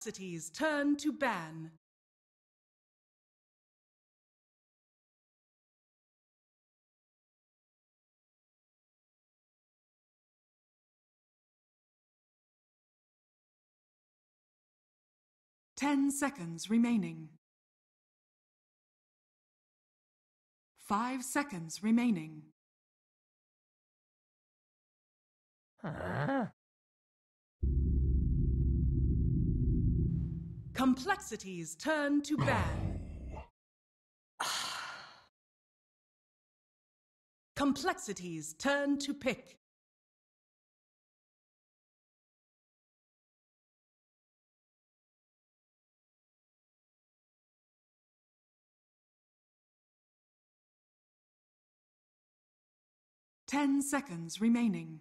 Cities turn to ban. Ten seconds remaining. 5 seconds remaining. Complexities turn to ban. Complexities turn to pick. 10 seconds remaining.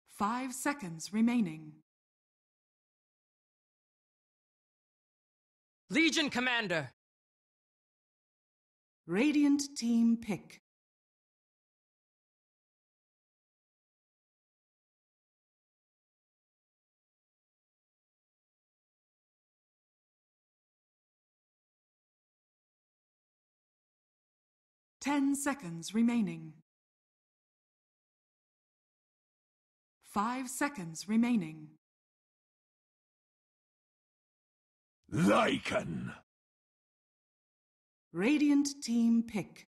5 seconds remaining. Legion Commander! Radiant team pick. Ten seconds remaining. 5 seconds remaining. Lycan! Radiant team pick.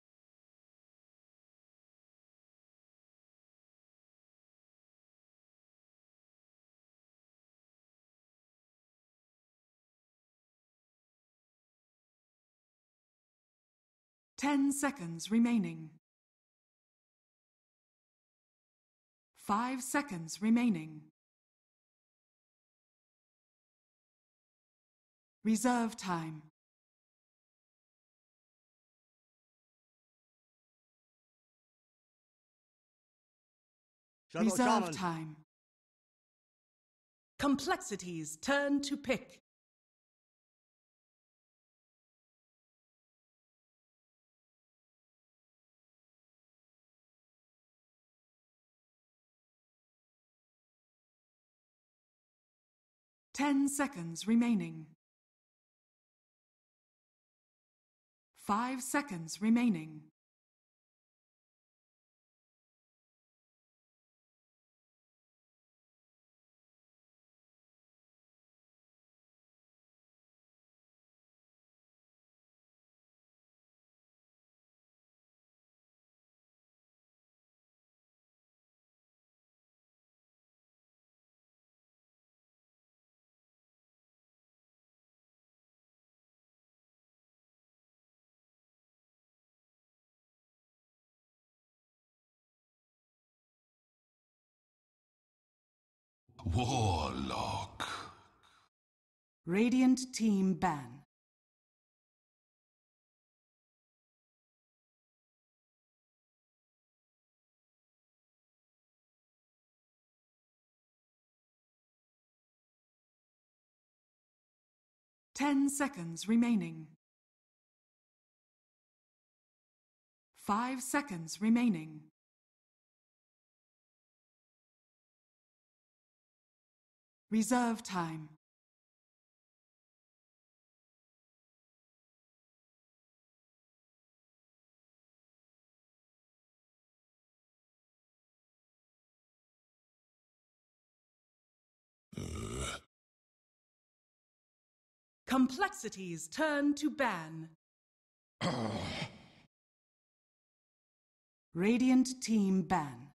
Ten seconds remaining. 5 seconds remaining. Reserve time. Reserve time. Complexities turn to pick. Ten seconds remaining. 5 seconds remaining. Warlock. Radiant team ban. Ten seconds remaining. 5 seconds remaining. Reserve time. Complexities turn to ban. Radiant team ban.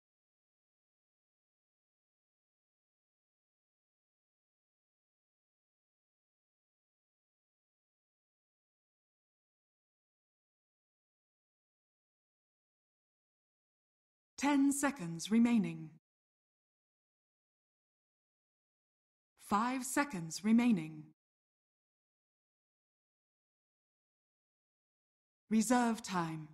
Ten seconds remaining. 5 seconds remaining. Reserve time.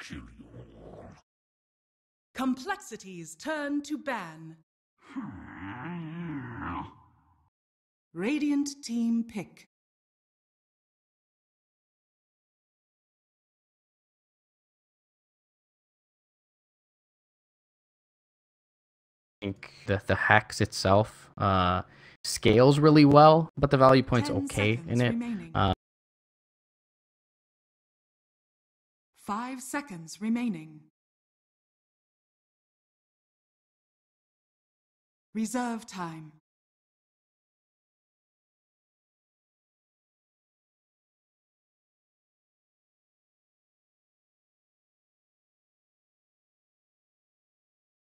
kill you all. Complexities turn to ban. Radiant team pick. I think the hex itself scales really well, but the value point's 10 okay in seconds it. remaining. 5 seconds remaining. Reserve time.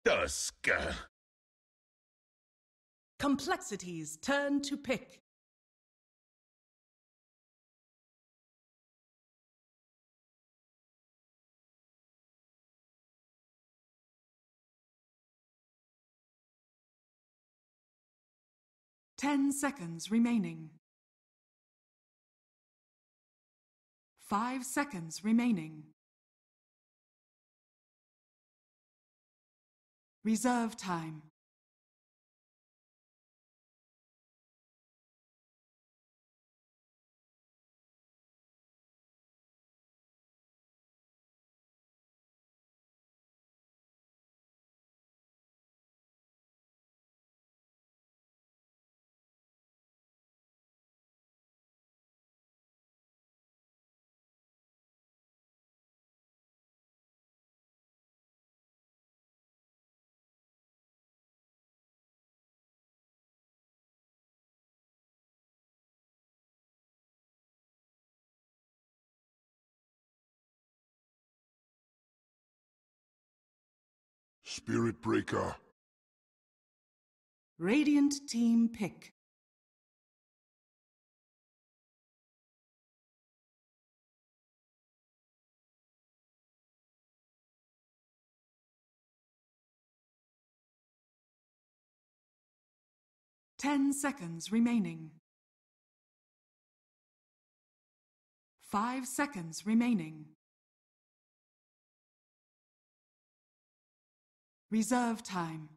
Dusk. Complexities turn to pick. Ten seconds remaining. 5 seconds remaining. Reserve time. Spirit Breaker. Radiant team pick. Ten seconds remaining. 5 seconds remaining. Reserve time.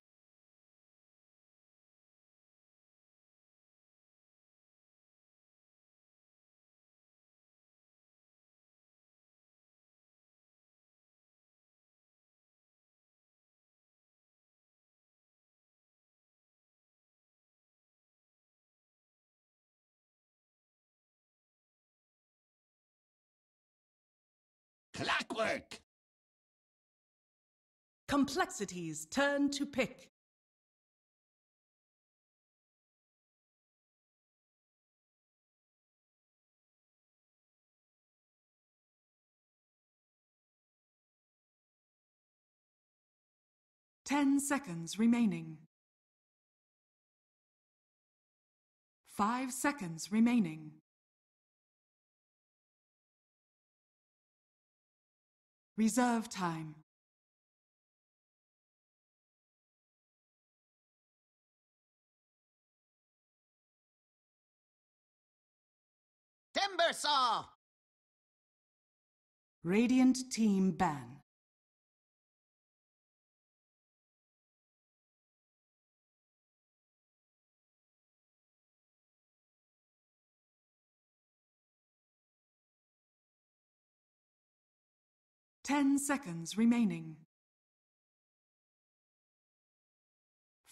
Clockwork. Complexities turn to pick. Ten seconds remaining. 5 seconds remaining. Reserve time. Timber saw! Radiant team ban. Ten seconds remaining.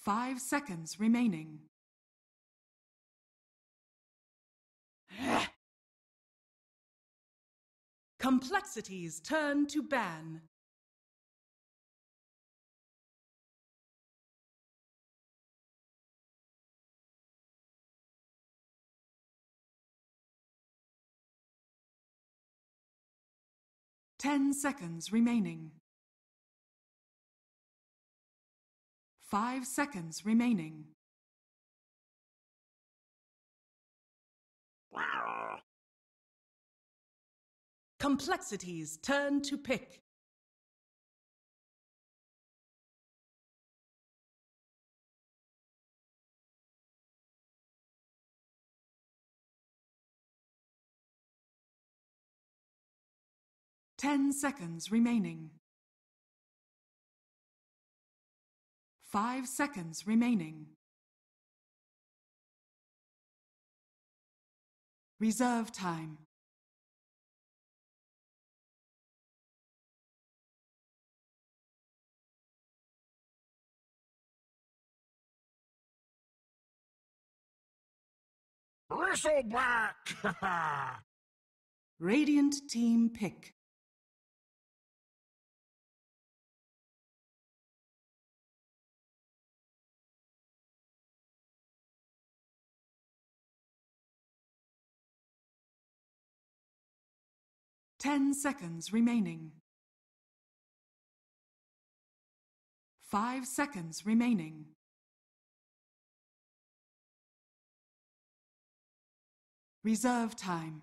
5 seconds remaining. Complexities turn to ban. Ten seconds remaining. 5 seconds remaining. Complexities turn to pick. 10 seconds remaining. 5 seconds remaining. Reserve time. Bristleback! Radiant team pick. Ten seconds remaining. 5 seconds remaining. Reserve time.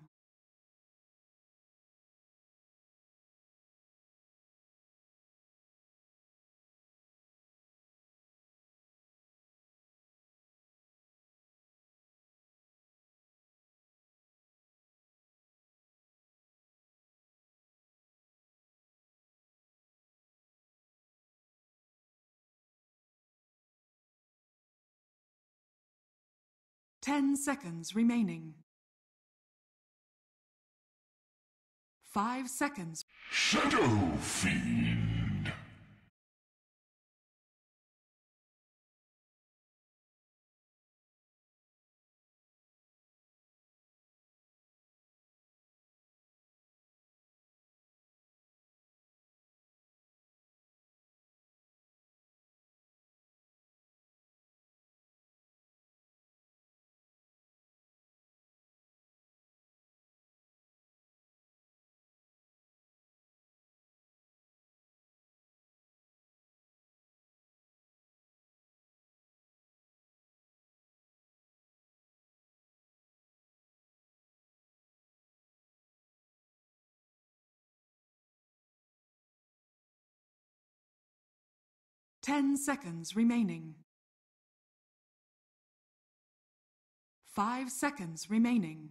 Ten seconds remaining. 5 seconds. Shadow Fiend! Ten seconds remaining. 5 seconds remaining.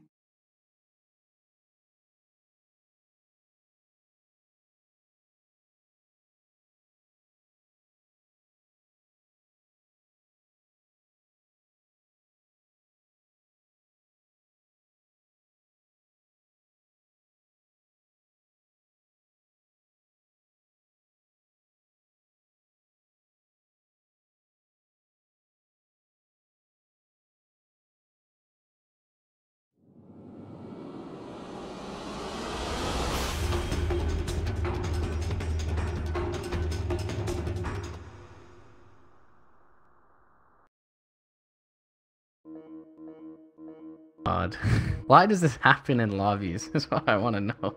God. Why does this happen in lobbies? Is what I want to know.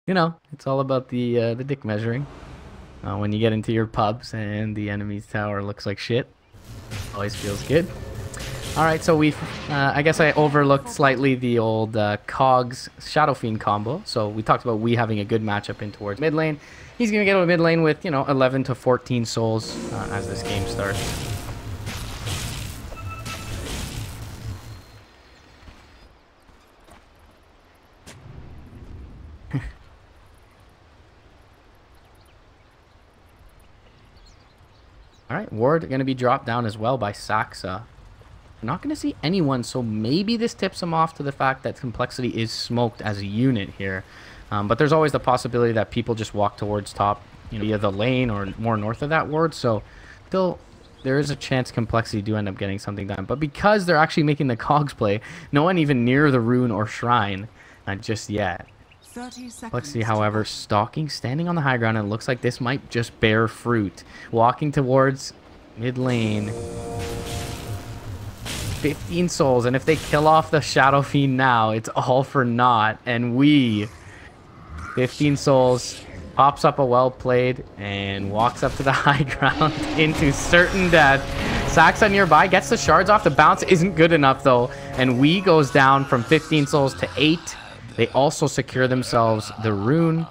You know, it's all about the dick measuring. When you get into your pubs and the enemy's tower looks like shit, always feels good. All right, so we've, I guess I overlooked slightly the old Cogs Shadow Fiend combo. So we talked about we having a good matchup in towards mid lane. He's gonna get to mid lane with, you know, 11 to 14 souls as this game starts. All right, ward going to be dropped down as well by Saxa. Not going to see anyone, so maybe this tips him off to the fact that Complexity is smoked as a unit here. But there's always the possibility that people just walk towards top, you know, via the lane or more north of that ward. So still, there is a chance Complexity do end up getting something done. But because they're actually making the cogs play, no one even near the rune or shrine just yet. Complexity, however, stalking, standing on the high ground, and it looks like this might just bear fruit. Walking towards mid lane. 15 souls, and if they kill off the Shadow Fiend now, it's all for naught. And 15 souls, pops up a well played, and walks up to the high ground into certain death. Saxa nearby, gets the shards off. The bounce isn't good enough, though. And goes down from 15 souls to 8. They also secure themselves the rune.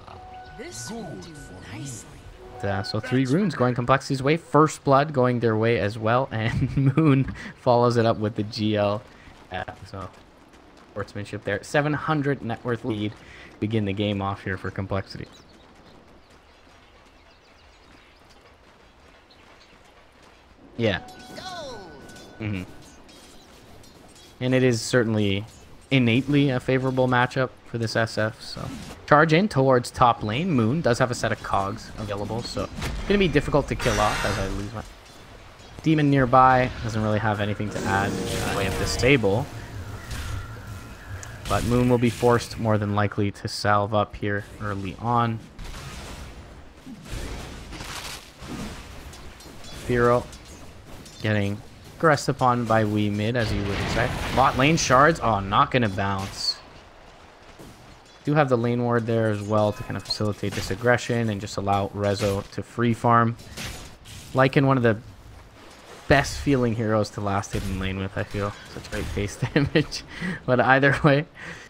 So 3 runes going Complexity's way. First Blood going their way as well. And Moon follows it up with the GL. So sportsmanship there. 700 net worth lead. Begin the game off here for Complexity. Yeah. Mm-hmm. And it is certainly innately a favorable matchup for this SF. So charge in towards top lane. Moon does have a set of cogs available, so it's gonna be difficult to kill off as I lose my demon nearby. Doesn't really have anything to add in the way of disable. But Moon will be forced more than likely to salve up here early on. Firo getting aggressed upon by Wee mid, as you would expect. Bot lane shards. Oh, not going to bounce. Do have the lane ward there as well to kind of facilitate this aggression and just allow Rezo to free farm. Lycan, one of the best feeling heroes to last hit in lane with, I feel. Such great face damage. But either way,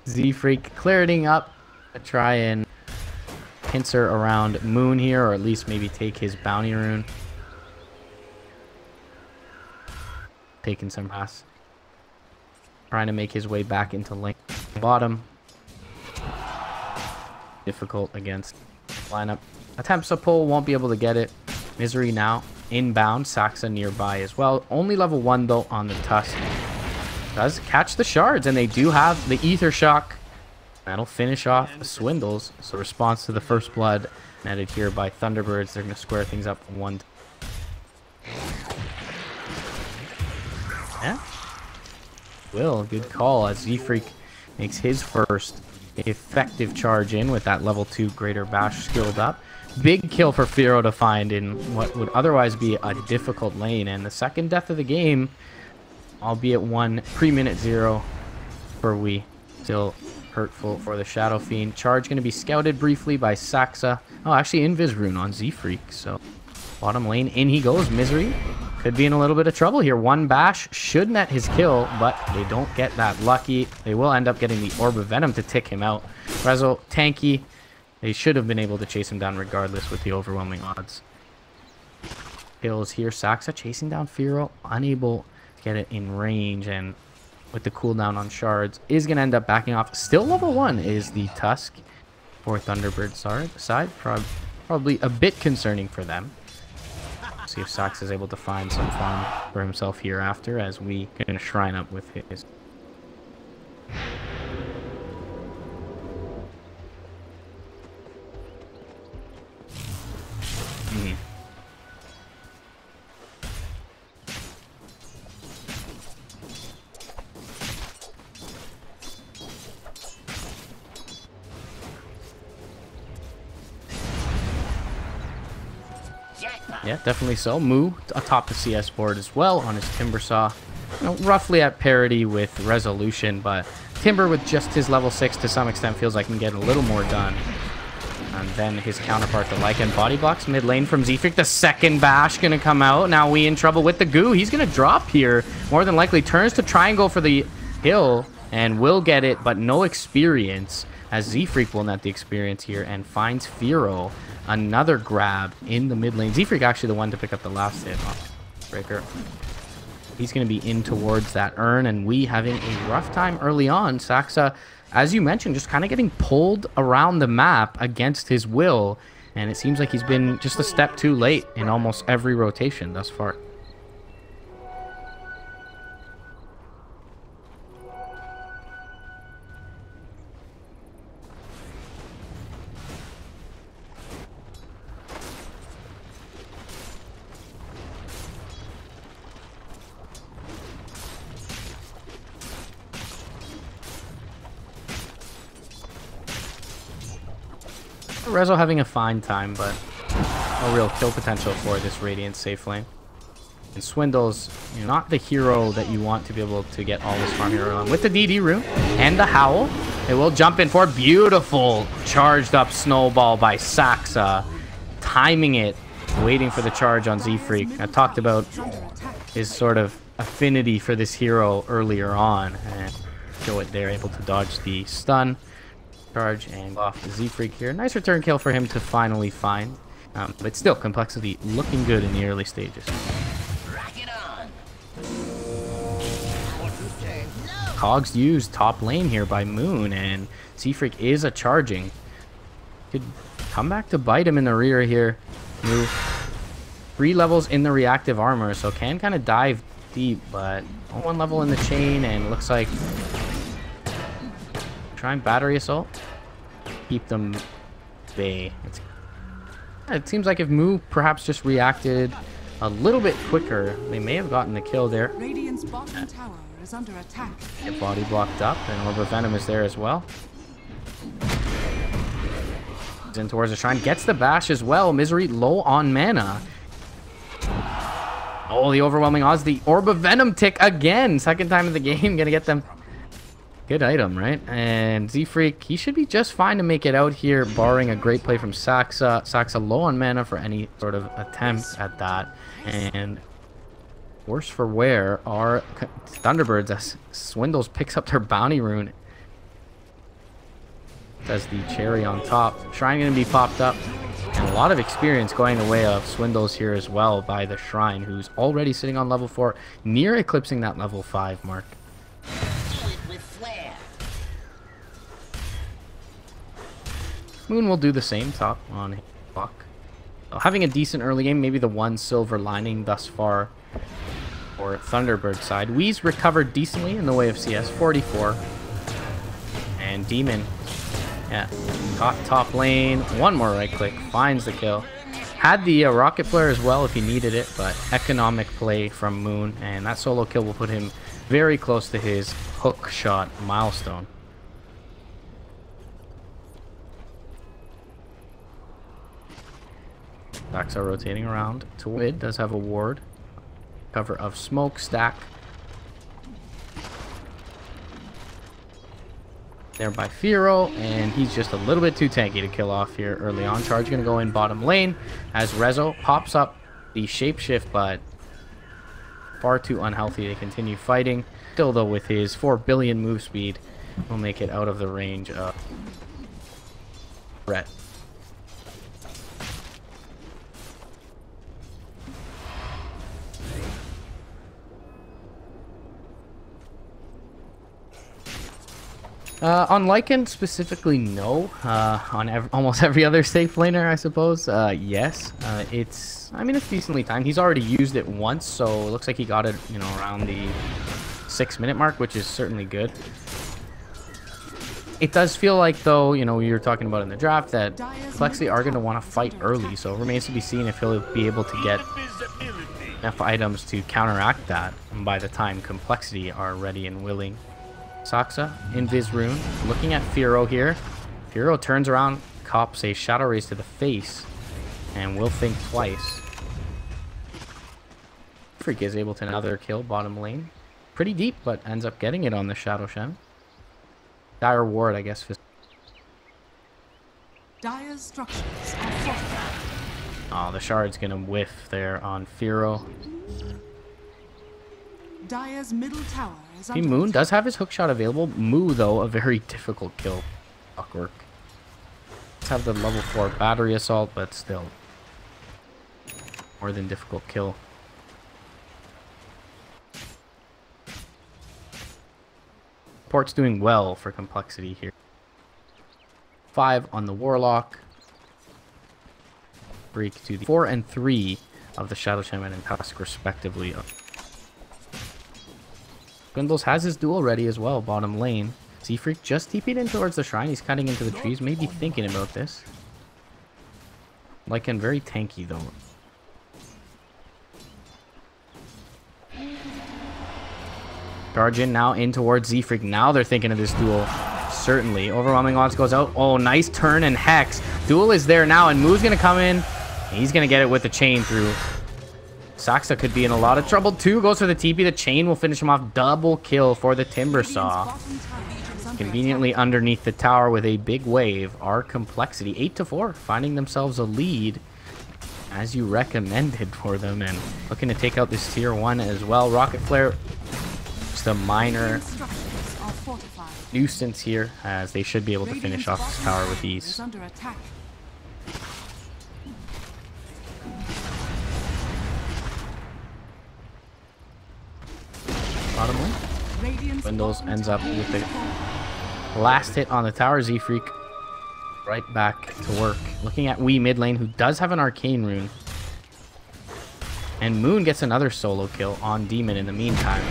Z-Freak clearing up to try and pincer around Moon here, or at least maybe take his bounty rune. Taking some pass. Trying to make his way back into lane. Bottom. Difficult against lineup. Attempts a pull, won't be able to get it. Misery now. Inbound. Saxa nearby as well. Only level 1 though on the Tusk. Does catch the shards, and they do have the Ether Shock. That'll finish off the Swindles. So response to the first blood netted here by Thunderbirds. They're going to square things up 1. Yeah. Will, good call as Z-Freak makes his first effective charge in with that level 2 Greater Bash skilled up. Big kill for Firo to find in what would otherwise be a difficult lane. And the second death of the game, albeit one pre-minute 0 for Wee. Still hurtful for the Shadow Fiend. Charge going to be scouted briefly by Saxa. Oh, actually Invis Rune on Z-Freak. So bottom lane, in he goes. Misery could be in a little bit of trouble here. One bash should net his kill, but they don't get that lucky. They will end up getting the Orb of Venom to tick him out. Rezo, tanky. They should have been able to chase him down regardless with the overwhelming odds. Kills here. Saxa chasing down Firo. Unable to get it in range, and with the cooldown on shards, is going to end up backing off. Still level 1 is the Tusk for Thunderbird side. Probably a bit concerning for them. See if Sax is able to find some farm for himself hereafter as we going to shrine up with his. Yeah, definitely so. Moo atop the CS board as well on his Timber Saw. You know, roughly at parity with Resolution, but Timber with just his level 6 to some extent feels like he can get a little more done. And then his counterpart, the Lycan body blocks mid lane from Z-Freak. The second bash going to come out. Now we in trouble with the goo. He's going to drop here. More than likely turns to try and go for the hill and will get it, but no experience as Z-Freak will net the experience here and finds Firo. Another grab in the mid lane. Z-Freak actually the one to pick up the last hit on Breaker. He's going to be in towards that urn, and we having a rough time early on. Saxa, as you mentioned, just kind of getting pulled around the map against his will, and it seems like he's been just a step too late in almost every rotation thus far. Rezo having a fine time, but no real kill potential for this Radiant safe lane. And Swindles, you know, not the hero that you want to be able to get all this farm here on. With the DD rune and the Howl, it will jump in for a beautiful charged up snowball by Saxa. Timing it, waiting for the charge on Z-Freak. I talked about his sort of affinity for this hero earlier on, and show it there, able to dodge the stun. Charge and off the Z-Freak here. Nice return kill for him to finally find. But still, Complexity looking good in the early stages. Rock it on. Cogs used top lane here by Moon, and Seafreak is a charging. Could come back to bite him in the rear here. Move 3 levels in the reactive armor, so can kind of dive deep, but 1 level in the chain, and looks like trying battery assault. Keep them bay. It seems like if Moo perhaps just reacted a little bit quicker, they may have gotten the kill there. Radiant's bottom tower is under attack. Get body blocked up, and Orb of Venom is there as well. In towards the shrine, gets the bash as well. Misery low on mana. Oh, the overwhelming odds. The Orb of Venom tick again. Second time in the game. Gonna get them. Good item, right? And Z-Freak, he should be just fine to make it out here, barring a great play from Saxa. Saxa low on mana for any sort of attempt at that. And worse for wear are Thunderbirds as Swindles picks up their bounty rune. As the cherry on top. Shrine going to be popped up. And a lot of experience going the way of Swindles here as well by the Shrine, who's already sitting on level 4, near eclipsing that level 5 mark. Moon will do the same, top on his block. Having a decent early game, maybe the one silver lining thus far for Thunderbird side. Wee's recovered decently in the way of CS, 44. And Demon, yeah, caught top lane. One more right click, finds the kill. Had the rocket flare as well if he needed it, but economic play from Moon. And that solo kill will put him very close to his hook shot milestone. Saxa rotating around to mid, does have a ward. Cover of smoke stack. There by Firo, and he's just a little bit too tanky to kill off here early on. Charge gonna go in bottom lane as Rezo pops up the shapeshift, but far too unhealthy to continue fighting. Still though, with his 4 billion move speed, will make it out of the range of Brett. On Lycan specifically, no. On almost every other safe laner, I suppose, yes. It's decently timed. He's already used it once, so it looks like he got it, around the 6-minute mark, which is certainly good. It does feel like, though, we were talking about in the draft, that Complexity are going to want to fight early, so it remains to be seen if he'll be able to get enough items to counteract that by the time Complexity are ready and willing. Saxa, Invis rune, looking at Firo here. Firo turns around, cops a Shadow Raise to the face, and will think twice. Freak is able to another kill bottom lane. Pretty deep, but ends up getting it on the Shadow Shem. Dire ward, I guess. Dire's structures are fortified. Oh, the shard's gonna whiff there on Firo. Dire's middle tower is Team Moon does have his hookshot available. Moo, though, a very difficult kill. Clockwork. Let's have the level 4 battery assault, but still more than difficult kill. Port's doing well for Complexity here. 5 on the Warlock. Break to the 4 and 3 of the Shadow Shaman and Tusk, respectively. Swindles has his duel ready as well, bottom lane. Z-Freak just TP'd in towards the shrine. He's cutting into the trees, maybe thinking about this. Lycan very tanky, though. Charge in now in towards Z-Freak. Now they're thinking of this duel. Certainly. Overwhelming odds goes out. Oh, nice turn and Hex. Duel is there now, and Moo's going to come in. He's going to get it with the chain through. Saxa could be in a lot of trouble too. Goes for the TP. The chain will finish him off. Double kill for the Timbersaw. Conveniently underneath the tower with a big wave. Our Complexity 8-4, finding themselves a lead as you recommended for them, and looking to take out this tier 1 as well. Rocket Flare, just a minor nuisance here, as they should be able to finish off this tower with ease. Bottom lane. Windows ends up with the last hit on the tower. Z-Freak right back to work. Looking at Wee mid lane, who does have an arcane rune. And Moon gets another solo kill on Demon in the meantime.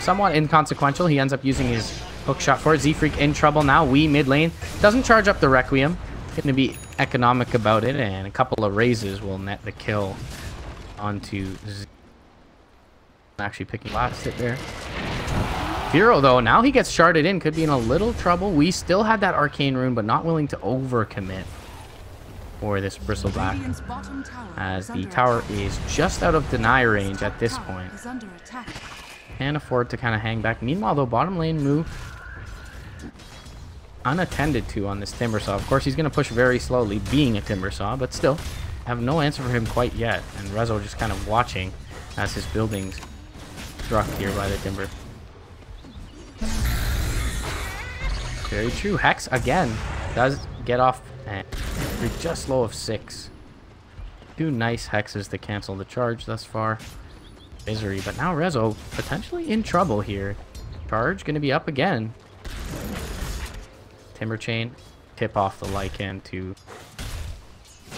Somewhat inconsequential. He ends up using his hook shot for it. Z-Freak in trouble now. Wee mid lane doesn't charge up the Requiem. Going to be economic about it, and a couple of raises will net the kill onto Z. Actually picking last hit there. Hero, though, now he gets sharded in. Could be in a little trouble. We still had that arcane rune, but not willing to overcommit for this Bristleback, as the tower is just out of deny range at this point. Can't afford to kind of hang back. Meanwhile, though, bottom lane move unattended to on this Timbersaw. Of course, he's going to push very slowly, being a Timbersaw, but still have no answer for him quite yet. And Rezo just kind of watching as his buildings struck here by the Timber. Very true. Hex again does get off and we're just low of 6. 2 nice hexes to cancel the charge thus far. Misery, but now Rezo potentially in trouble here. Charge going to be up again. Timber Chain, tip off the Lycan to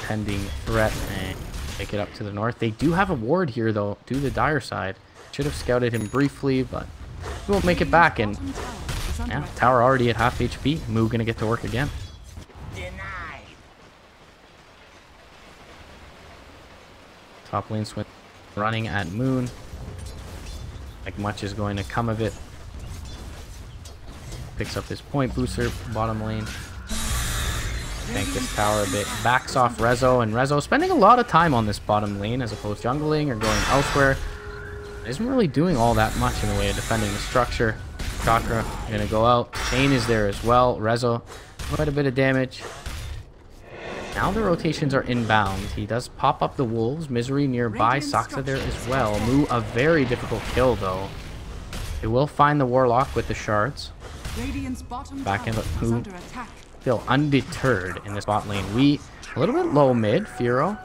pending threat and take it up to the north. They do have a ward here, though, to the dire side. Should have scouted him briefly, but we won't make it back. And yeah, tower already at half HP. Moo gonna get to work again. Top lane swing running at Moon. Like much is going to come of it. Picks up his point booster, bottom lane. Tank this tower a bit. Backs off Rezo, and Rezo spending a lot of time on this bottom lane as opposed to jungling or going elsewhere. Isn't really doing all that much in the way of defending the structure. Chakra gonna go out. Chain is there as well. Rezo, quite a bit of damage. Now the rotations are inbound. He does pop up the wolves. Misery nearby. Saksa there as well. Moo, a very difficult kill though. They will find the Warlock with the shards. Back in, Moo still undeterred in this bot lane. We a little bit low mid. Firo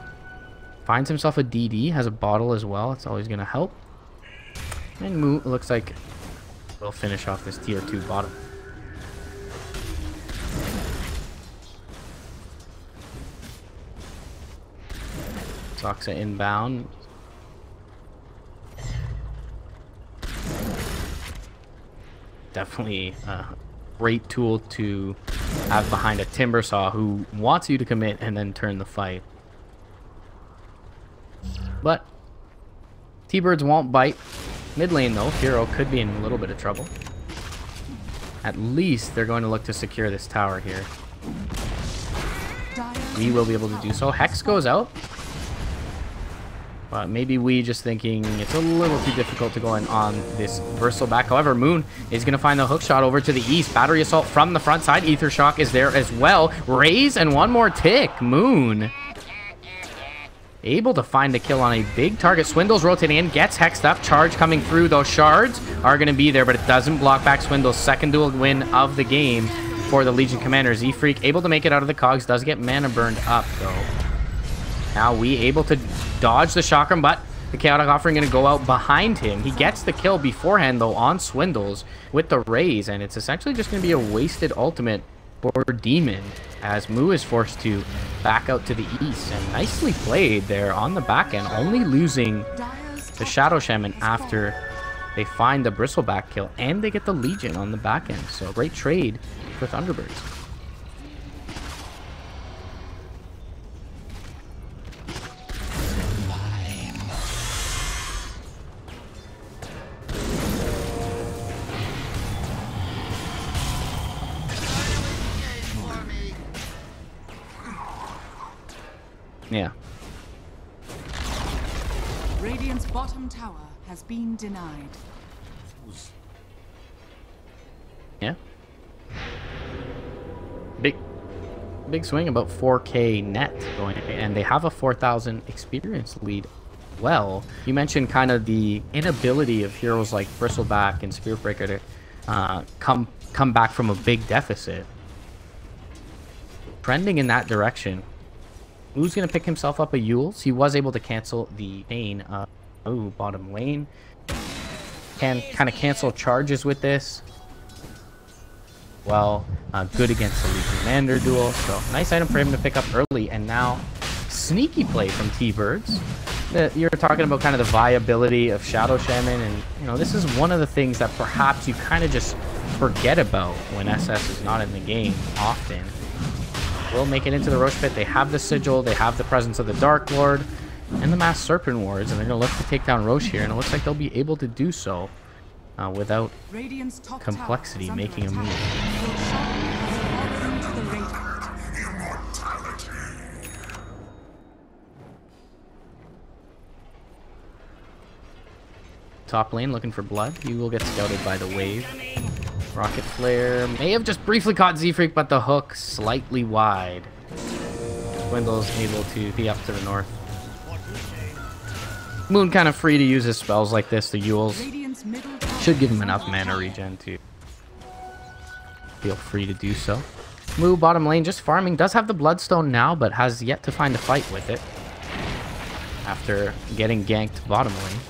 finds himself a DD. Has a bottle as well. It's always gonna help. And Moo looks like we'll finish off this tier 2 bottom. Saksa inbound. Definitely a great tool to have behind a Timbersaw who wants you to commit and then turn the fight. But T-Birds won't bite. Mid lane though, Hero could be in a little bit of trouble. At least they're going to look to secure this tower here. We will be able to do so. Hex goes out. But maybe we just thinking it's a little too difficult to go in on this Bristleback. However, Moon is going to find the hook shot over to the east. Battery Assault from the front side. Ether Shock is there as well. Raise and one more tick. Moon able to find a kill on a big target. Swindle's rotating in, gets hexed up. Charge coming through. Those shards are going to be there, but it doesn't block back Swindle's second dual win of the game for the Legion Commander. Z-Freak able to make it out of the cogs. Does get mana burned up, though. Now we able to dodge the chakram, but the Chaotic Offering going to go out behind him. He gets the kill beforehand, though, on Swindles with the raise, and it's essentially just going to be a wasted ultimate for Demon, as Moo is forced to back out to the east. And nicely played there on the back end, only losing the Shadow Shaman after they find the Bristleback kill, and they get the Legion on the back end. So great trade for Thunderbirds. Yeah. Radiant's bottom tower has been denied. Yeah. Big swing, about 4K net going, and they have a 4,000 experience lead. Well, you mentioned kind of the inability of heroes like Bristleback and Spearbreaker to come back from a big deficit. Trending in that direction. Who's going to pick himself up a Yules? He was able to cancel the chain. Bottom lane. can kind of cancel charges with this. Well, good against the Legion Commander duel. So nice item for him to pick up early. And now sneaky play from T-Birds. You're talking about kind of the viability of Shadow Shaman, and you know, this is one of the things that perhaps you kind of just forget about when SS is not in the game often. Will make it into the Roche Pit. They have the Sigil, they have the presence of the Dark Lord and the Masked Serpent Wards, and they're going to look to take down Roche here, and it looks like they'll be able to do so without complexity making a move. Top lane looking for blood. He will get scouted by the wave. Rocket Flare may have just briefly caught Z-Freak, but the hook slightly wide. Swindle's able to be up to the north. Moon kind of free to use his spells like this. The Yules should give him enough mana regen to feel free to do so. Moo bottom lane just farming. Does have the Bloodstone now, but has yet to find a fight with it after getting ganked bottom lane.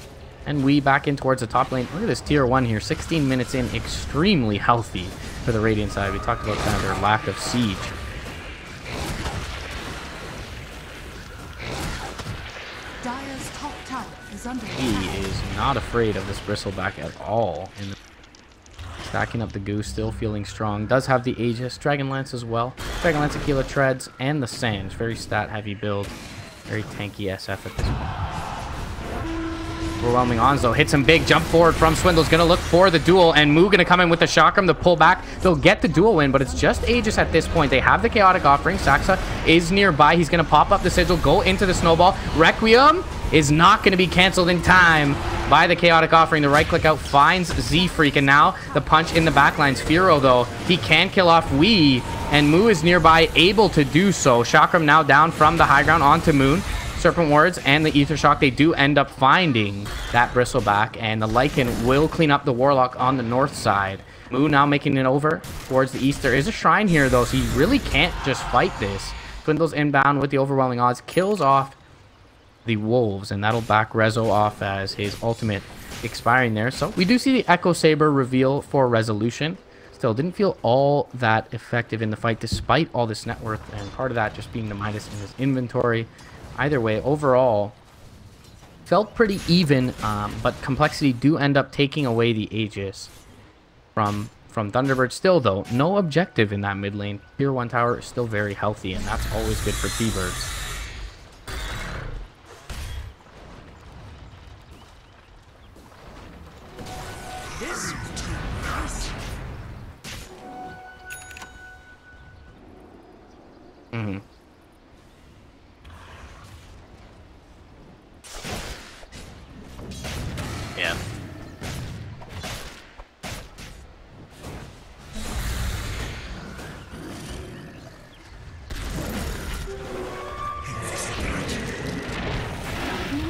And we back in towards the top lane. Look at this tier 1 here. 16 minutes in. Extremely healthy for the Radiant side. We talked about kind of their lack of siege. Dire's top tower is under He is not afraid of this Bristleback at all. Stacking up the Goose, still feeling strong. Does have the Aegis. Dragonlance as well. Dragonlance, Aquila Treads, and the Sands. Very stat-heavy build. Very tanky SF at this point. Overwhelming Onzo hits him big. Jump forward from Swindle's going to look for the duel, and Moo going to come in with the Chakram to pull back. They'll get the duel win, but it's just Aegis at this point. They have the Chaotic Offering. Saxa is nearby. He's going to pop up the Sigil, go into the Snowball. Requiem is not going to be canceled in time by the Chaotic Offering. The right click out finds Z-Freak, and now the punch in the backline. Sphero, though, he can kill off Wee, and Moo is nearby, able to do so. Chakram now down from the high ground onto Moon. Serpent Wards and the Ether Shock, they do end up finding that Bristleback, and the Lycan will clean up the Warlock on the north side. Moo now making it over towards the east. There is a shrine here, though, so he really can't just fight this. Swindle's inbound with the overwhelming odds, kills off the Wolves, and that'll back Rezo off as his ultimate expiring there. So we do see the Echo Saber reveal for Resolution. Still didn't feel all that effective in the fight despite all this net worth, and part of that just being the Midas in his inventory. Either way, overall, felt pretty even, but Complexity do end up taking away the Aegis from Thunderbird. Still, though, no objective in that mid lane. Tier 1 tower is still very healthy, and that's always good for T-Birds. Yeah.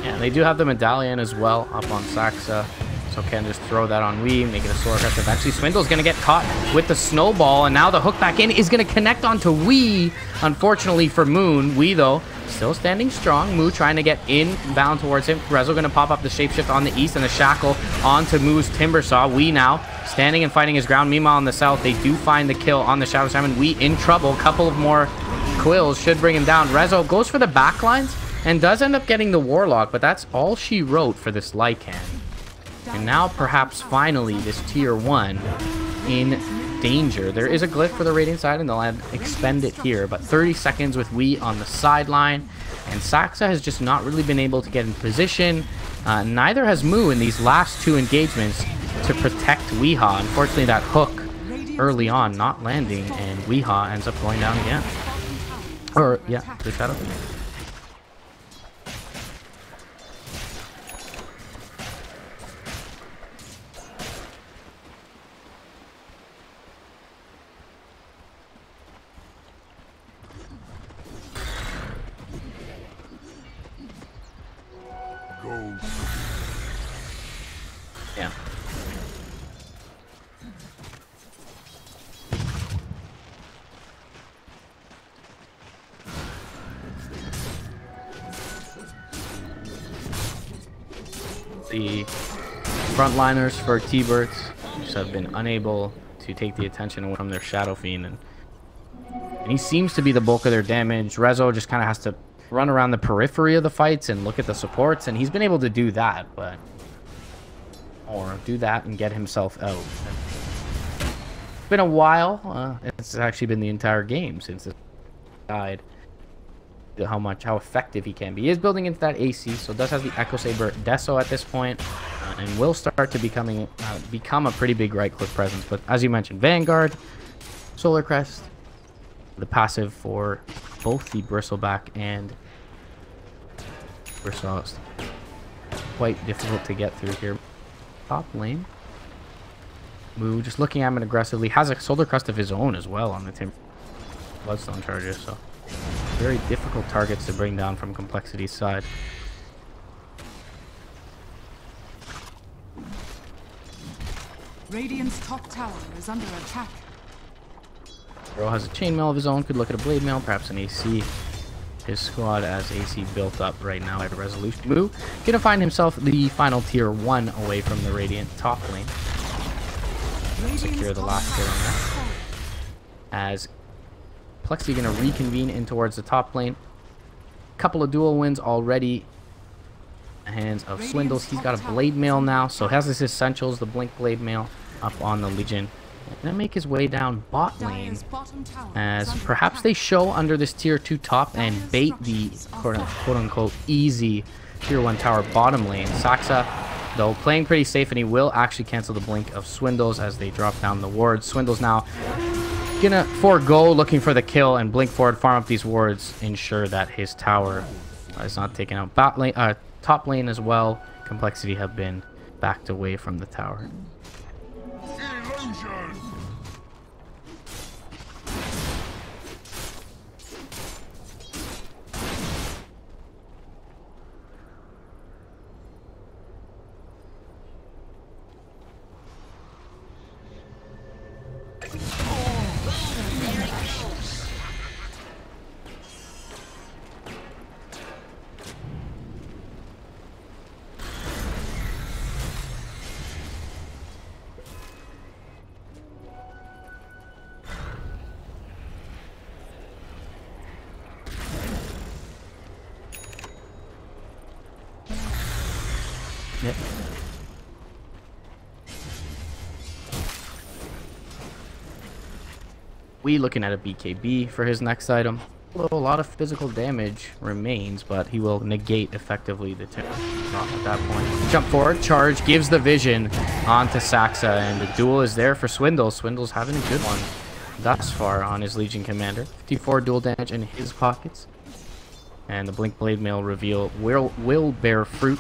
Yeah, they do have the medallion as well up on Saxa, so can just throw that on Wee, make it a sword crest. Eventually Swindle's gonna get caught with the snowball, and now the hook back in is gonna connect onto Wee, unfortunately for Moon. Wee, though, still standing strong. Moo trying to get inbound towards him. Rezo going to pop up the Shapeshift on the east and the Shackle onto Moo's Timbersaw. Wee now standing and fighting his ground. Meanwhile, on the south, they do find the kill on the Shadow Shaman. Wee in trouble. Couple of more quills should bring him down. Rezo goes for the backlines and does end up getting the Warlock, but that's all she wrote for this Lycan. And now, perhaps, finally, this Tier 1 in danger. There is a glyph for the Radiant side, and they'll expend it here, but 30 seconds with Wee on the sideline, and Saxa has just not really been able to get in position. Neither has Moo in these last two engagements to protect Weehaw. Unfortunately, that hook early on not landing, and Weehaw ends up going down again. Or, yeah, the Shadow. Yeah. The Frontliners for T-Birds just have been unable to take the attention away from their Shadow Fiend, and he seems to be the bulk of their damage. Rezo just kind of has to run around the periphery of the fights and look at the supports, and he's been able to do that, but or do that and get himself out. It's been a while. It's actually been the entire game since it died. How effective he can be. He is building into that AC, so does have the Echo Saber Deso at this point, and will start to become a pretty big right click presence. But as you mentioned, Vanguard, Solar Crest, the passive for both the Bristleback and Bristle, quite difficult to get through here. Top lane, Moo just looking at him aggressively, has a Solar Crest of his own as well on the Tim Bloodstone charges, so very difficult targets to bring down from Complexity's side. Radiant's top tower is under attack. Bro has a chainmail of his own, could look at a blade mail, perhaps an AC. His squad as AC built up right now at Resolution. Moo gonna find himself the final tier 1 away from the Radiant top lane. Secure the last hit on that. As Plexi gonna reconvene in towards the top lane. Couple of dual wins already in the hands of Swindles. He's got a blade mail now, so has his essentials, the blink blade mail up on the Legion. Gonna make his way down bot lane as perhaps they show under this tier 2 top and bait the quote-unquote easy tier 1 tower bottom lane. Saxa, though, playing pretty safe, and he will actually cancel the blink of Swindles as they drop down the wards. Swindles now gonna forego looking for the kill and blink forward, farm up these wards, ensure that his tower is not taken out. Bot lane, top lane as well. Complexity have been backed away from the tower. Illusion! Yep. We looking at a BKB for his next item. A lot of physical damage remains, but he will negate effectively the turn off at that point. Jump forward, charge, gives the vision onto Saxa, and the duel is there for Swindles. Swindles having a good one thus far on his Legion Commander. 54 dual damage in his pockets. And the Blink Blade Mail reveal will bear fruit.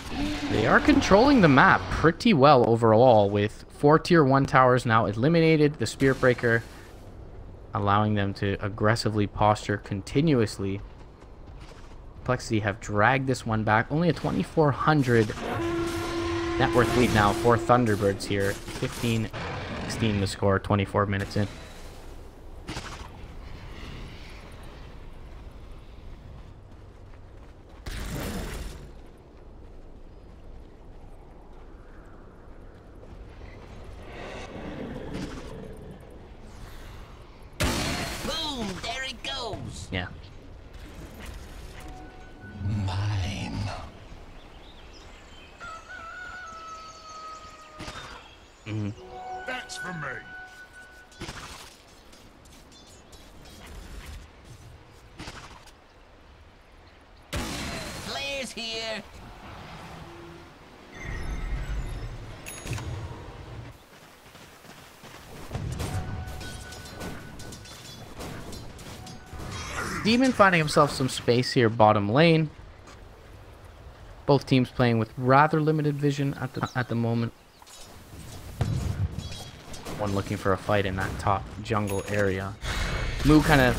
They are controlling the map pretty well overall, with 4 tier 1 towers now eliminated. The Spirit Breaker allowing them to aggressively posture continuously. Complexity have dragged this one back. Only a 2,400 net worth lead now for Thunderbirds here. 15-16 the score, 24 minutes in. Yeah. Mine. That's for me. Players here. Demon finding himself some space here bottom lane. Both teams playing with rather limited vision at the moment. One looking for a fight in that top jungle area. Moo kind of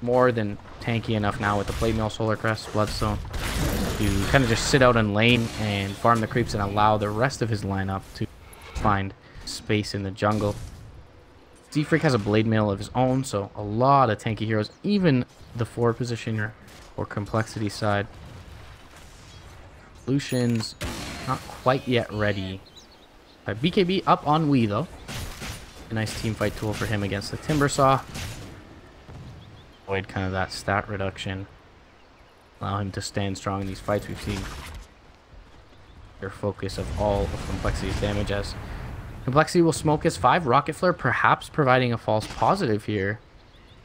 more than tanky enough now with the Blade Mail, Solar Crest, Bloodstone to kind of just sit out in lane and farm the creeps and allow the rest of his lineup to find space in the jungle. Z-Freak has a Blade Mail of his own, so a lot of tanky heroes, even the forward positioner or Complexity side. Lucian's not quite yet ready BKB up on Wii though. A nice team fight tool for him against the Timbersaw. Avoid kind of that stat reduction. Allow him to stand strong in these fights. We've seen their focus of all of Complexity's damage as Complexity will smoke his 5. Rocket Flare perhaps providing a false positive here.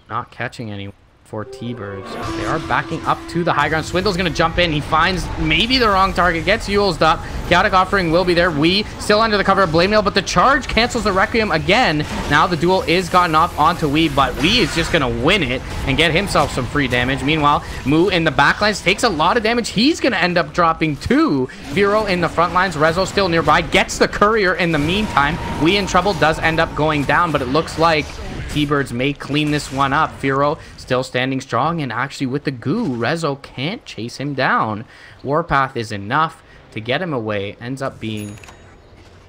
Not catching anyone for T-Birds. They are backing up to the high ground. Swindle's going to jump in. He finds maybe the wrong target. Gets Yulesed up. Chaotic Offering will be there. We still under the cover of Blade Mail, but the charge cancels the Requiem again. Now the duel is gotten off onto Wee, but Wee is just going to win it and get himself some free damage. Meanwhile, Moo in the backlines takes a lot of damage. He's going to end up dropping 2. Vero in the front lines. Rezo still nearby. Gets the courier in the meantime. Wee in trouble. Does end up going down, but it looks like T-Birds may clean this one up. Firo still standing strong, and actually with the goo, Rezo can't chase him down. Warpath is enough to get him away. Ends up being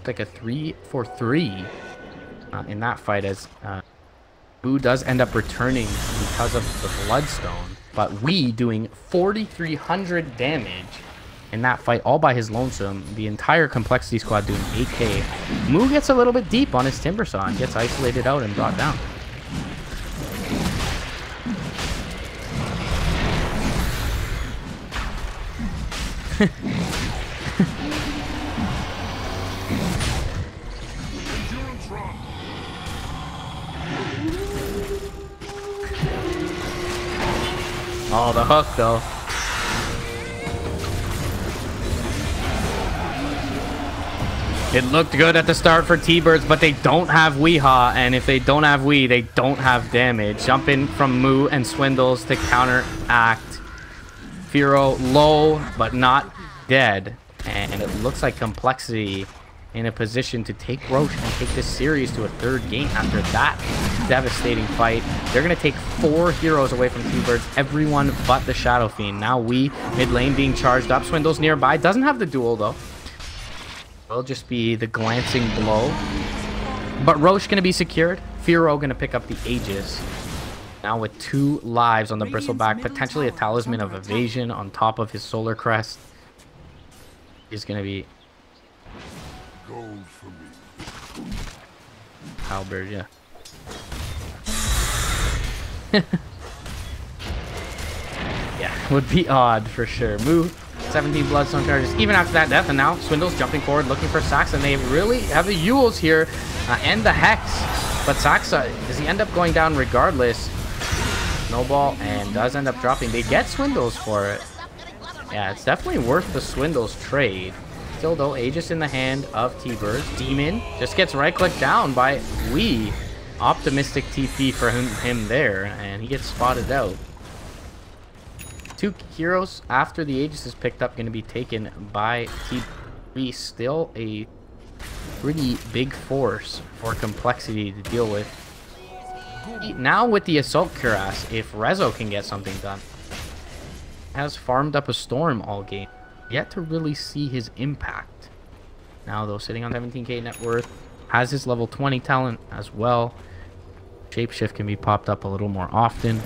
like a 3-for-3 in that fight, as Boo does end up returning because of the Bloodstone. But Wee doing 4,300 damage in that fight all by his lonesome. The entire Complexity squad doing 8k. Moo gets a little bit deep on his Timbersaw and gets isolated out and brought down. Oh, the hook though. It looked good at the start for T-Birds, but they don't have Weehaw, and if they don't have Wee, they don't have damage. Jump in from Moo and Swindles to counteract. Firo low, but not dead. And it looks like Complexity in a position to take Roche and take this series to a 3rd game after that devastating fight. They're going to take 4 heroes away from T-Birds, everyone but the Shadow Fiend. Now Wee, mid lane being charged up. Swindles nearby. Doesn't have the duel, though. Will just be the glancing blow. But Roche going to be secured. Firo going to pick up the Aegis. Now with 2 lives on the Bristleback, potentially a Talisman of Evasion on top of his Solar Crest. Is going to be Gold for me. Halberd, yeah. Yeah, would be odd for sure. Moo, 17 Bloodstone charges even after that death, and now Swindle's jumping forward looking for Saxa, and they really have the Yules here and the Hex. But Saxa, does he end up going down regardless? Snowball, and does end up dropping. They get Swindles for it. Yeah, it's definitely worth the Swindles trade. Still though, Aegis in the hand of T-Birds. Demon just gets right-clicked down by Wee. Optimistic TP for him there, and he gets spotted out. 2 heroes after the Aegis is picked up going to be taken by T-Birds. Still a pretty big force for Complexity to deal with. Now with the Assault Cuirass, if Rezo can get something done. Has farmed up a Storm all game. Yet to really see his impact. Now though, sitting on 17k net worth, has his level 20 talent as well. Shapeshift can be popped up a little more often.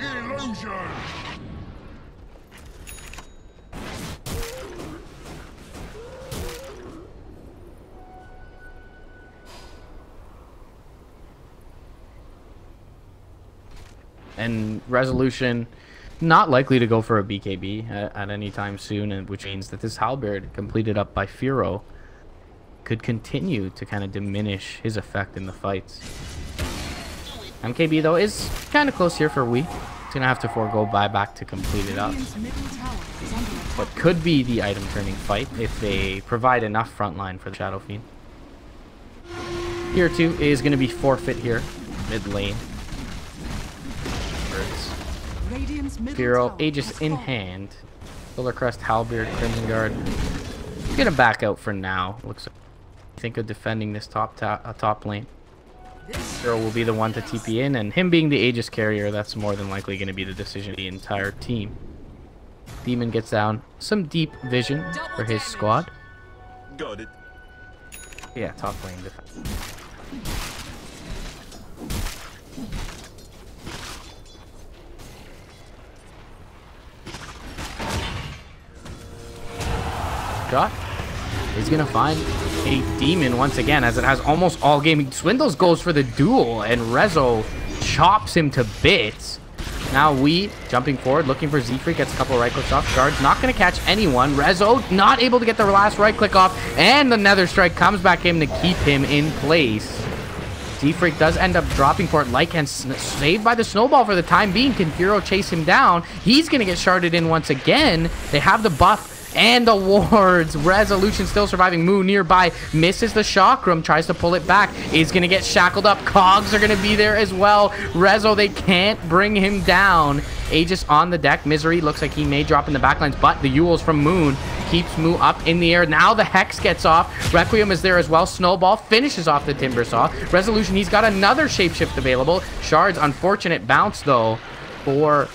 Illusion! And Resolution not likely to go for a BKB at any time soon, and which means that this Halberd completed up by Firo could continue to kind of diminish his effect in the fights. MKB though is kind of close here for Wee. He's gonna have to forego buyback to complete it up. What could be the item turning fight if they provide enough frontline for the Shadow Fiend. Here too is gonna be forfeit here, mid lane. Firo, Aegis in hand. Solar Crest, Halberd, Crimson Guard. He's gonna back out for now. Looks like think of defending this top lane. Hero will be the one to TP in, and him being the Aegis carrier, that's more than likely going to be the decision of the entire team. Demon gets down some deep vision for his squad. Got it. Yeah, top lane defense. Shot. He's gonna find a demon once again, as it has almost all game. Swindles goes for the duel, and Rezo chops him to bits. Now we jumping forward, looking for Z-Freak, gets a couple right clicks off. Shard's not gonna catch anyone. Rezo not able to get the last right click off, and the Nether Strike comes back in to keep him in place. Z-Freak does end up dropping for it. Lycan saved by the snowball for the time being. Can Hero chase him down? He's gonna get sharded in once again. They have the buff and the wards. Resolution still surviving. Moo nearby misses the chakram, tries to pull it back, is gonna get shackled up. Cogs are gonna be there as well. Rezo, they can't bring him down. Aegis on the deck. Misery looks like he may drop in the backlines, but the Yules from Moon keeps Moo up in the air. Now the Hex gets off. Requiem is there as well. Snowball finishes off the Timbersaw. Resolution, he's got another shapeshift available. Shards, unfortunate bounce though for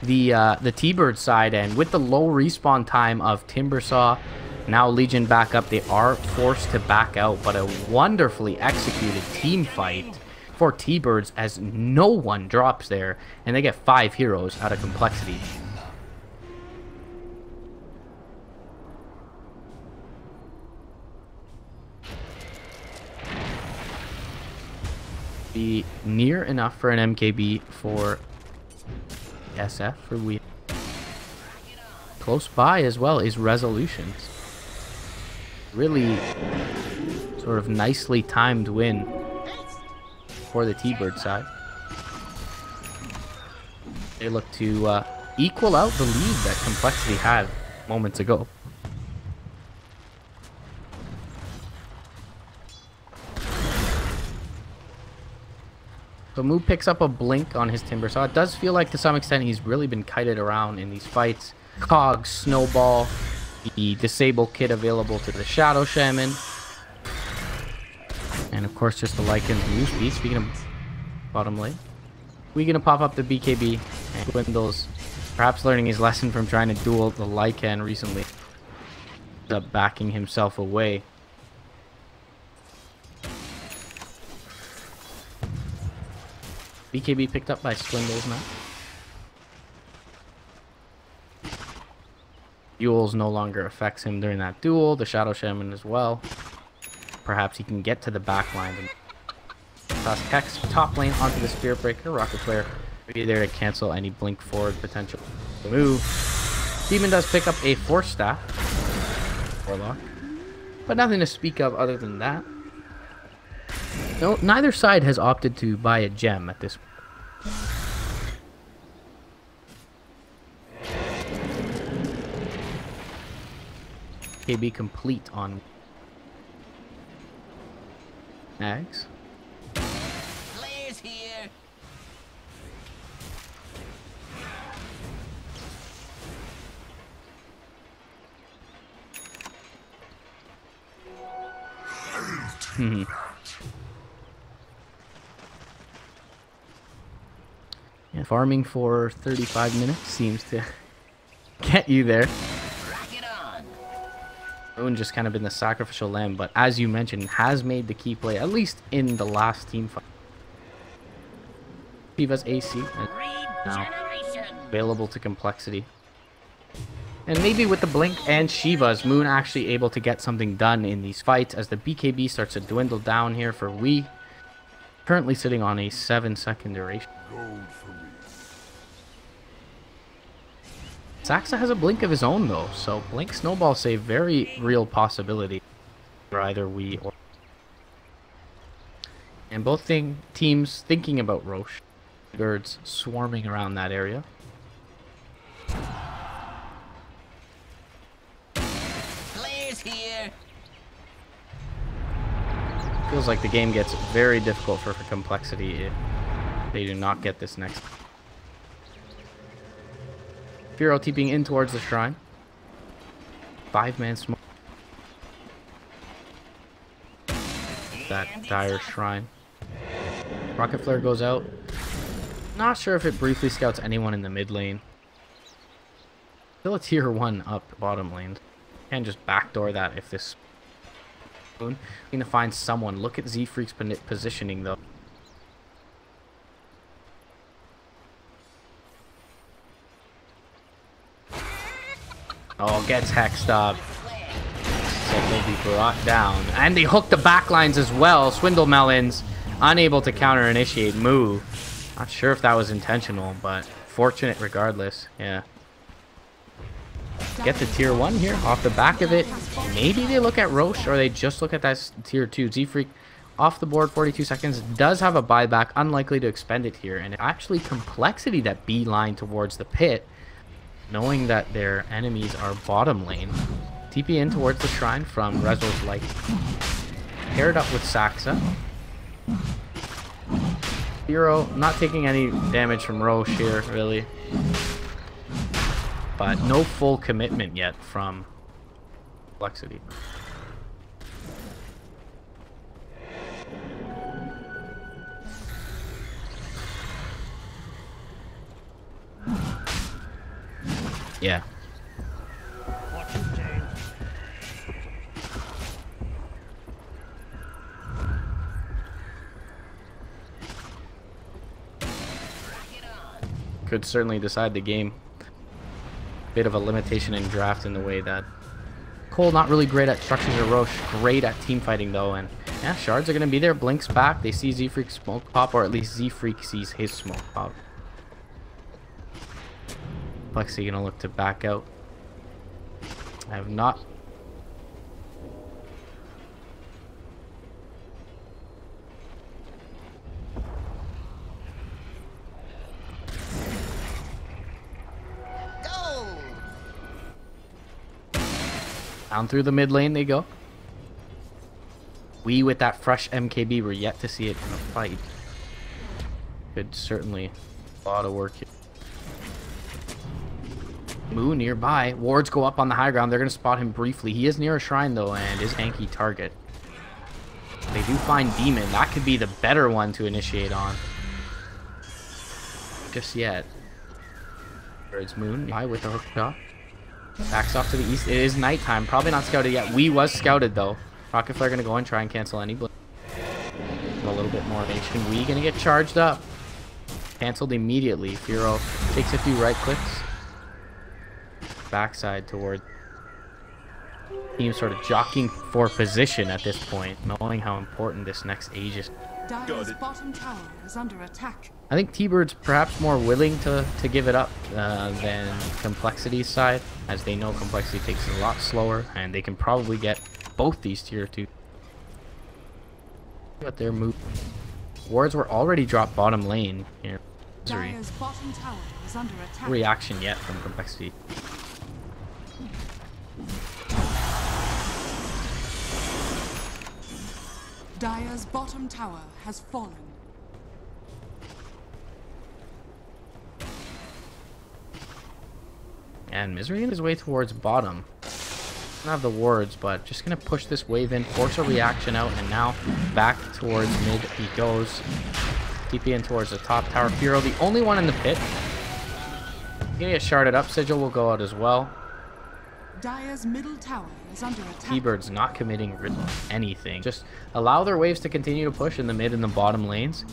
the T-Bird side, and with the low respawn time of Timbersaw, now Legion back up, they are forced to back out, but a wonderfully executed team fight for T-Birds, as no one drops there, and they get 5 heroes out of complexity. Be near enough for an MKB for SF for we. Close by as well is Resolutions. Really sort of nicely timed win for the T-Bird side. They look to equal out the lead that Complexity had moments ago. So Moo picks up a blink on his Timbersaw. It does feel like to some extent he's really been kited around in these fights. Cog, Snowball, the Disable Kit available to the Shadow Shaman. And of course just the Lycan's move speed. Speaking of bottom lane, we're going to pop up the BKB, and Dwindles, perhaps learning his lesson from trying to duel the Lycan recently, ends up backing himself away. BKB picked up by Swindles now. Yules no longer affects him during that duel. The Shadow Shaman as well. Perhaps he can get to the back line and toss Hex top lane onto the Spirit Breaker. Rocket Flare be there to cancel any blink forward potential move. Demon does pick up a Force Staff. Warlock. But nothing to speak of other than that. No, neither side has opted to buy a gem at this point. KB complete on Nags. Players here. Yeah, farming for 35 minutes seems to get you there. Moon just kind of been the sacrificial lamb, but as you mentioned, has made the key play, at least in the last team fight. Shiva's AC now available to Complexity. And maybe with the Blink and Shiva's, Moon actually able to get something done in these fights as the BKB starts to dwindle down here for Wii. Currently sitting on a 7-second duration. Gold for me. Saxa has a blink of his own though, so Blink Snowball save very real possibility for either we or. And both teams thinking about Roche. Birds swarming around that area. Players here. Feels like the game gets very difficult for Complexity if they do not get this next. Firo TPing in towards the shrine. 5-man smoke. that dire shrine. Rocket Flare goes out. Not sure if it briefly scouts anyone in the mid lane. Still a tier 1 up bottom lane. Can just backdoor that if this... Need to find someone. Look at Z-Freak's positioning though. Oh, gets hexed up. So they'll be brought down. And they hook the backlines as well. Swindle Melons unable to counter initiate move. Not sure if that was intentional, but fortunate regardless. Yeah. Get the tier 1 here off the back of it. Maybe they look at Roche or they just look at that tier 2. Z-Freak off the board, 42 seconds. Does have a buyback, unlikely to expend it here. And actually Complexity that beeline towards the pit, knowing that their enemies are bottom lane. TP in towards the shrine from Rezo's Light. Paired up with Saxa. Hero not taking any damage from Roche here, really. But no full commitment yet from Complexity. Yeah. Could certainly decide the game. Bit of a limitation in draft in the way that coL not really great at structures or Roche, great at team fighting though, and yeah, shards are gonna be there. Blinks back, they see Z-Freak smoke pop, or at least Z-Freak sees his smoke pop. Complexity gonna look to back out. I have not. Down through the mid lane they go. We with that fresh MKB, we're yet to see it in a fight. Could certainly a lot of work here. Moo nearby. Wards go up on the high ground. They're going to spot him briefly. He is near a shrine though and is tanky target. They do find Demon. That could be the better one to initiate on. Just yet. There's Moon high with a hook shot. Backs off to the east. It is nighttime. Probably not scouted yet. We was scouted though. Rocket Flare gonna go and try and cancel any blink. A little bit more nation. We gonna get charged up. Cancelled immediately. Firo takes a few right clicks. Backside toward team, sort of jockeying for position at this point, knowing how important this next age is. Dire's bottom tower is under attack. I think T-Bird's perhaps more willing to give it up than Complexity's side, as they know Complexity takes it a lot slower, and they can probably get both these tier 2. Got their move. Wards were already dropped bottom lane here. Dire's bottom tower is under attack. Reaction yet from Complexity. Dire's bottom tower has fallen. And Misery in his way towards bottom. Doesn't have the wards, but just gonna push this wave in, force a reaction out, and now back towards mid he goes. TP in towards the top tower. Firo, the only one in the pit. He's gonna get sharded up. Sigil will go out as well. Dire's middle tower is under attack. T-Bird's not committing anything. Just allow their waves to continue to push in the mid and the bottom lanes.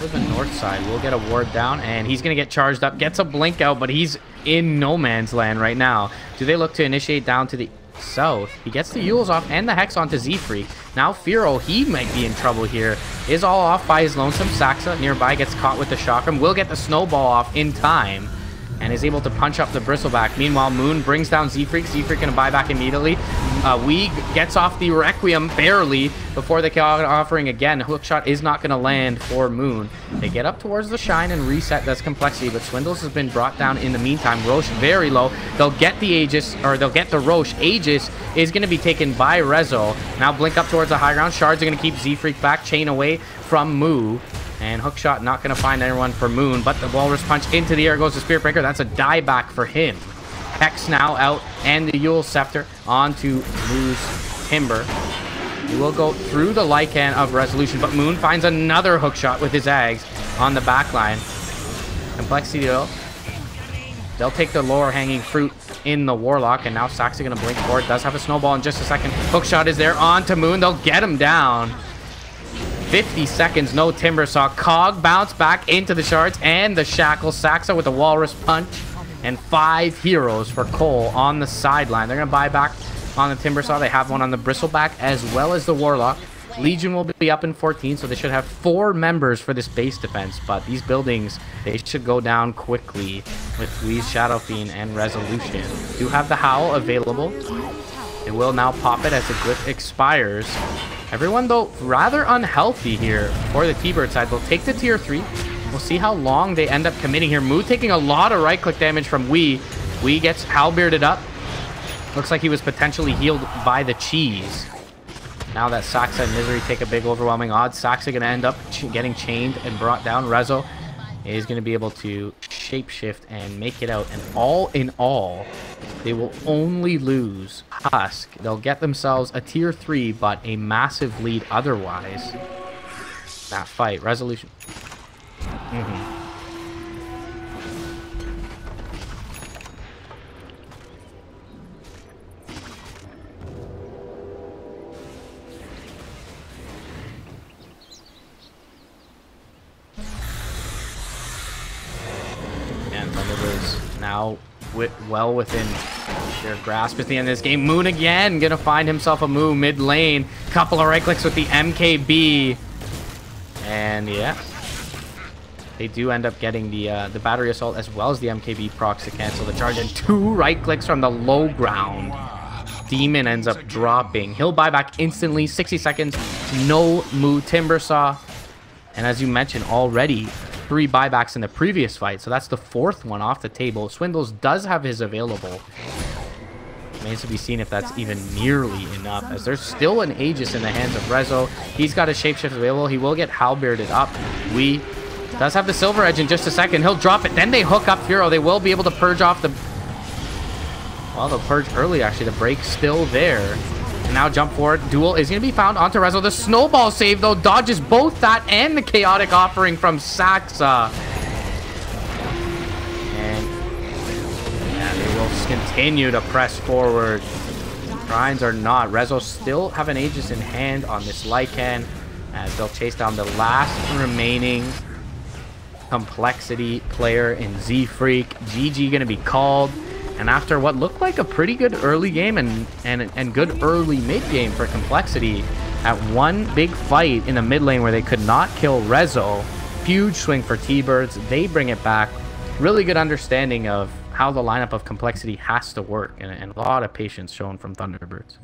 To the north side, we'll get a ward down, and he's gonna get charged up. Gets a blink out, but he's in no man's land right now. Do they look to initiate down to the south? He gets the Yules off and the Hex onto Z-Freak. Now Firo, he might be in trouble here. Is all off by his lonesome. Saxa nearby gets caught with the chakram. Will get the snowball off in time, and is able to punch up the bristleback. Meanwhile, Moon brings down Z-Freak. Z-Freak gonna buy back immediately. Weeg gets off the Requiem barely before they get offering again. Hookshot is not gonna land for Moon. They get up towards the Shine and reset. That's Complexity, but Swindles has been brought down in the meantime. Roche very low. They'll get the Aegis, or they'll get the Roche. Aegis is gonna be taken by Rezo. Now blink up towards the high ground. Shards are gonna keep Z-Freak back. Chain away from Moo. And Hookshot not going to find anyone for Moon, but the Walrus Punch into the air goes to Spirit Breaker. That's a dieback for him. Hex now out, and the Yule Scepter onto Moo's Timber. He will go through the Lycan of Resolution, but Moon finds another hook shot with his Ags on the back line. Complexity, though, they'll take the lower hanging fruit in the Warlock, and now Saxa gonna blink for it. Does have a snowball in just a second. Hook shot is there on to Moon. They'll get him down. 50 seconds, no Timber Saw. Cog bounce back into the shards and the shackles. Saxa with the Walrus Punch, and 5 heroes for coL on the sideline. They're gonna buy back on the Timber Saw. They have one on the Bristleback as well as the Warlock. Legion will be up in 14, so they should have 4 members for this base defense. But these buildings, they should go down quickly with Lee's Shadow Fiend and Resolution. Do have the Howl available. It will now pop it as the Glyph expires. Everyone, though, rather unhealthy here for the T-Bird side. They'll take the tier 3. We'll see how long they end up committing here. Moo taking a lot of right-click damage from Wee. Wee gets halbearded up. Looks like he was potentially healed by the cheese. Now that Saxa and Misery take a big overwhelming odds, Saxa going to end up getting chained and brought down. Rezo is going to be able to shapeshift and make it out. And all in all, they will only lose Husk. They'll get themselves a tier 3, but a massive lead otherwise. That fight. Resolution. And Thunderbirds now well within their grasp at the end of this game. Moon again gonna find himself a move mid lane. Couple of right clicks with the MKB, and yeah, they do end up getting the battery assault as well as the MKB procs to cancel the charge, and 2 right clicks from the low ground. Demon ends up dropping. He'll buy back instantly. 60 seconds. No Moo Timber Saw, and as you mentioned already, 3 buybacks in the previous fight, so that's the 4th one off the table. Swindles does have his available. Remains to be seen if that's even nearly enough, as there's still an Aegis in the hands of Rezo. He's got a shapeshift available. He will get halbearded up. We does have the Silver Edge in just a second. He'll drop it. Then they hook up Furo. They will be able to purge off the... Well, they'll purge early, actually. The break's still there. And now jump forward. Duel is going to be found onto Rezo. The snowball save, though, dodges both that and the chaotic offering from Saxa. And yeah, they will continue to press forward. Grinds are not. Rezo still have an Aegis in hand on this Lycan, as they'll chase down the last remaining Complexity player in Z-Freak. GG going to be called. And after what looked like a pretty good early game and good early mid game for Complexity, at one big fight in the mid lane where they could not kill Rezo, huge swing for T-Birds. They bring it back. Really good understanding of how the lineup of Complexity has to work, and a lot of patience shown from Thunderbirds.